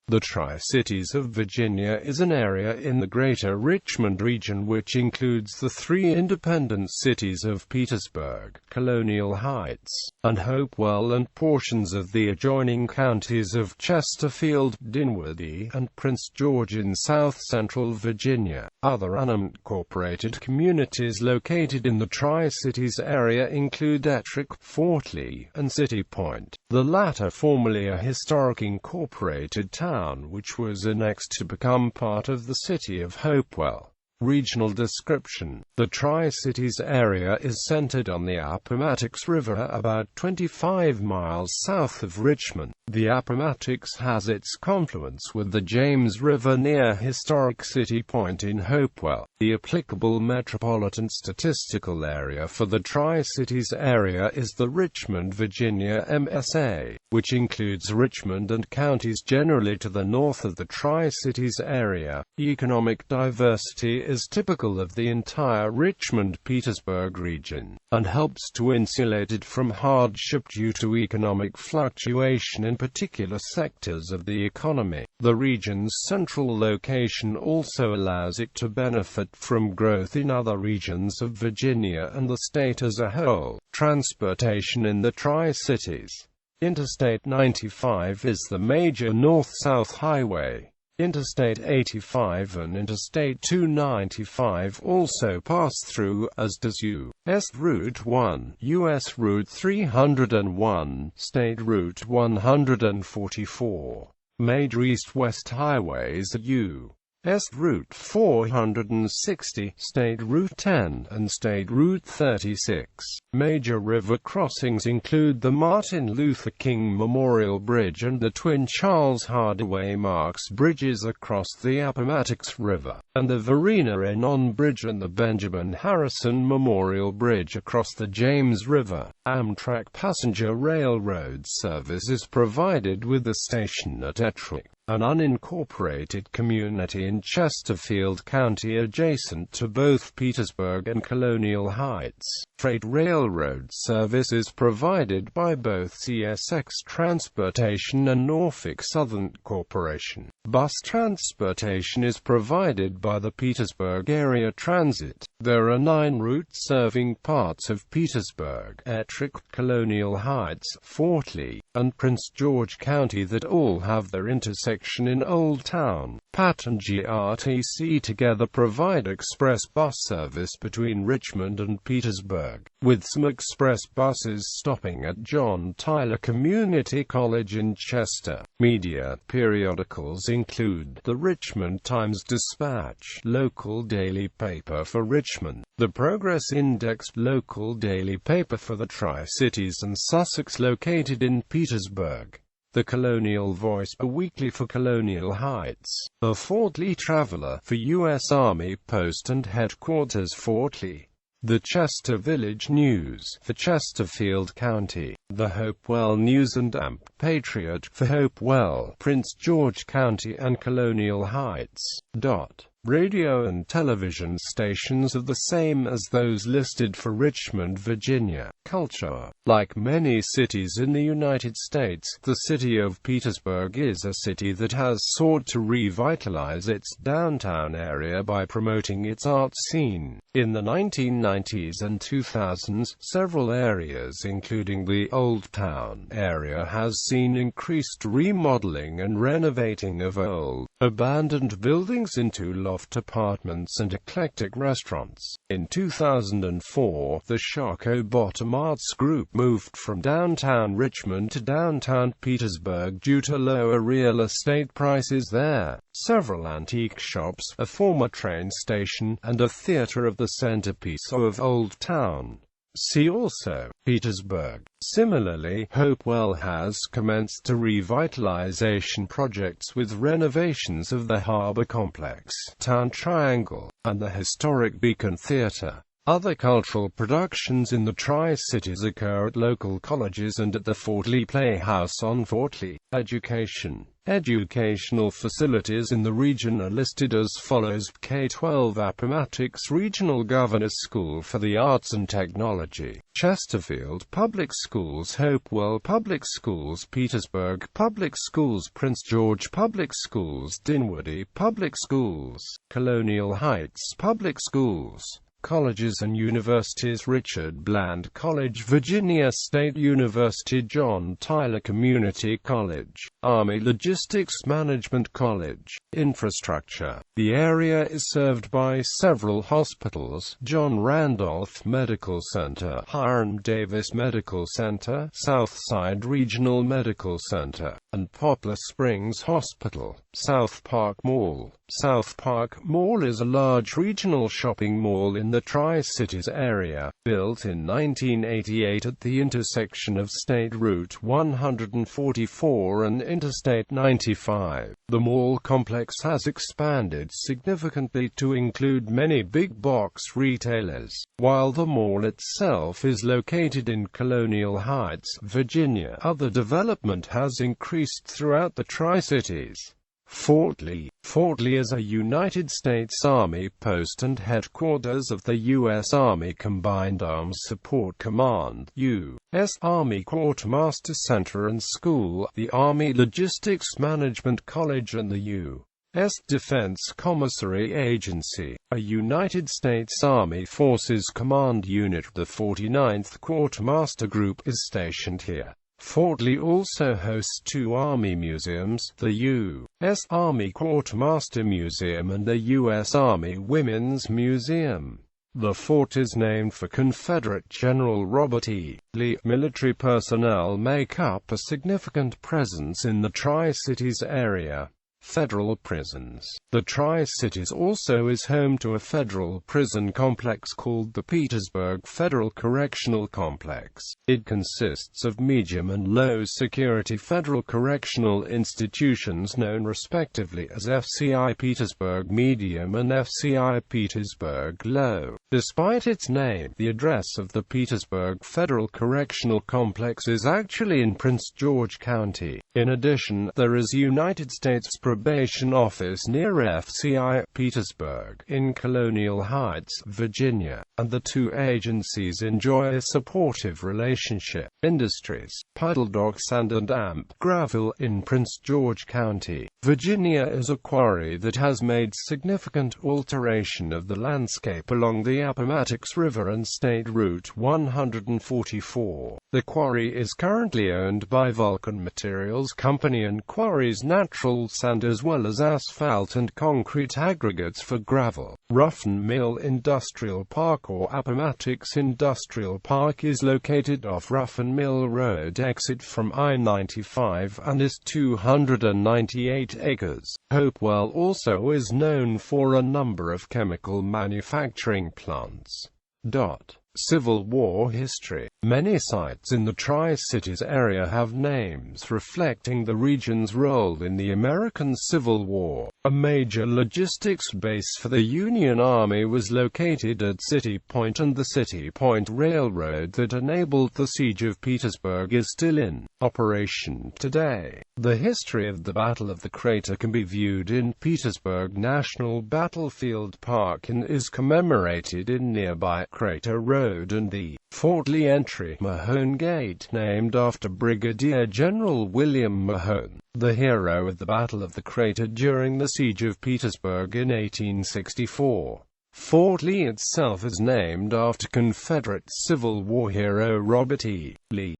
The Tri-Cities of Virginia is an area in the Greater Richmond Region which includes the three independent cities of Petersburg, Colonial Heights, and Hopewell, and portions of the adjoining counties of Chesterfield, Dinwiddie, and Prince George in south-central Virginia. Other unincorporated communities located in the Tri-Cities area include Ettrick, Fort Lee, and City Point, the latter formerly a historic incorporated town which was annexed to become part of the City of Hopewell. Regional description: the Tri-Cities area is centered on the Appomattox River about 25 miles south of Richmond. The Appomattox has its confluence with the James River near historic City Point in Hopewell. The applicable metropolitan statistical area for the Tri-Cities area is the Richmond, Virginia MSA, which includes Richmond and counties generally to the north of the Tri-Cities area. Economic diversity is typical of the entire Richmond-Petersburg region, and helps to insulate it from hardship due to economic fluctuation in particular sectors of the economy. The region's central location also allows it to benefit from growth in other regions of Virginia and the state as a whole. Transportation in the Tri-Cities. Interstate 95 is the major north-south highway. Interstate 85 and Interstate 295 also pass through, as does U.S. Route 1, U.S. Route 301, State Route 144. Major east-west highways at U.S. Route 460, State Route 10, and State Route 36. Major river crossings include the Martin Luther King Memorial Bridge and the Twin Charles Hardaway Marks bridges across the Appomattox River, and the Varina Enon Bridge and the Benjamin Harrison Memorial Bridge across the James River. Amtrak passenger railroad service is provided with the station at Ettrick, an unincorporated community in Chesterfield County adjacent to both Petersburg and Colonial Heights. Freight railroad service is provided by both CSX Transportation and Norfolk Southern Corporation. Bus transportation is provided by the Petersburg Area Transit. There are 9 routes serving parts of Petersburg, Ettrick, Colonial Heights, Fort Lee, and Prince George County that all have their intersection in Old Town. PAT and GRTC together provide express bus service between Richmond and Petersburg, with some express buses stopping at John Tyler Community College in Chester. Media periodicals include the Richmond Times-Dispatch, local daily paper for Richmond; the Progress Index, local daily paper for the Tri-Cities and Sussex located in Petersburg; the Colonial Voice, a weekly for Colonial Heights; the Fort Lee Traveler, for U.S. Army Post and Headquarters Fort Lee; the Chester Village News, for Chesterfield County; the Hopewell News and Amp Patriot, for Hopewell, Prince George County and Colonial Heights. Radio and television stations are the same as those listed for Richmond, Virginia. Culture. Like many cities in the United States, the city of Petersburg is a city that has sought to revitalize its downtown area by promoting its art scene. In the 1990s and 2000s, several areas including the Old Town area has seen increased remodeling and renovating of old, abandoned buildings into loft apartments and eclectic restaurants. In 2004, the Shako Bottom Arts Group moved from downtown Richmond to downtown Petersburg due to lower real estate prices there. Several antique shops, a former train station, and a theater of the centerpiece of Old Town. See also Petersburg. Similarly, Hopewell has commenced revitalization projects with renovations of the Harbor Complex, Town Triangle, and the historic Beacon Theater. Other cultural productions in the Tri-Cities occur at local colleges and at the Fort Lee Playhouse on Fort Lee. Education. Educational facilities in the region are listed as follows: K-12 Appomattox Regional Governor's School for the Arts and Technology, Chesterfield Public Schools, Hopewell Public Schools, Petersburg Public Schools, Prince George Public Schools, Dinwiddie Public Schools, Colonial Heights Public Schools. Colleges and universities: Richard Bland College, Virginia State University, John Tyler Community College, Army Logistics Management College. Infrastructure: the area is served by several hospitals: John Randolph Medical Center, Hiram Davis Medical Center, Southside Regional Medical Center, and Poplar Springs Hospital. South Park Mall. South Park Mall is a large regional shopping mall in the Tri-Cities area, built in 1988 at the intersection of State Route 144 and Interstate 95. The mall complex has expanded significantly to include many big-box retailers. While the mall itself is located in Colonial Heights, Virginia, other development has increased throughout the Tri-Cities. Fort Lee. Fort Lee is a United States Army post and headquarters of the U.S. Army Combined Arms Support Command, U.S. Army Quartermaster Center and School, the Army Logistics Management College and the U.S. Defense Commissary Agency, a United States Army Forces Command unit. The 49th Quartermaster Group is stationed here. Fort Lee also hosts two Army museums, the U.S. Army Quartermaster Museum and the U.S. Army Women's Museum. The fort is named for Confederate General Robert E. Lee. Military personnel make up a significant presence in the Tri-Cities area. Federal prisons. The Tri-Cities also is home to a federal prison complex called the Petersburg Federal Correctional Complex. It consists of medium and low security federal correctional institutions known respectively as FCI Petersburg Medium and FCI Petersburg Low. Despite its name, the address of the Petersburg Federal Correctional Complex is actually in Prince George County. In addition, there is United States Probation Office near FCI Petersburg in Colonial Heights, Virginia, and the two agencies enjoy a supportive relationship. Industries: Puddle Dog Sand and Amp Gravel in Prince George County, Virginia is a quarry that has made significant alteration of the landscape along the Appomattox River and State Route 144. The quarry is currently owned by Vulcan Materials Company and quarries natural sand as well as asphalt and concrete aggregates for gravel. Ruffin Mill Industrial Park or Appomattox Industrial Park is located off Ruffin Mill Road exit from I-95 and is 298 acres. Hopewell also is known for a number of chemical manufacturing plants. Civil War history. Many sites in the Tri-Cities area have names reflecting the region's role in the American Civil War. A major logistics base for the Union Army was located at City Point, and the City Point Railroad that enabled the siege of Petersburg is still in operation today. The history of the Battle of the Crater can be viewed in Petersburg National Battlefield Park and is commemorated in nearby Crater Road and the Fort Lee entry, Mahone Gate, named after Brigadier General William Mahone, the hero of the Battle of the Crater during the siege of Petersburg in 1864. Fort Lee itself is named after Confederate Civil War hero Robert E. Lee.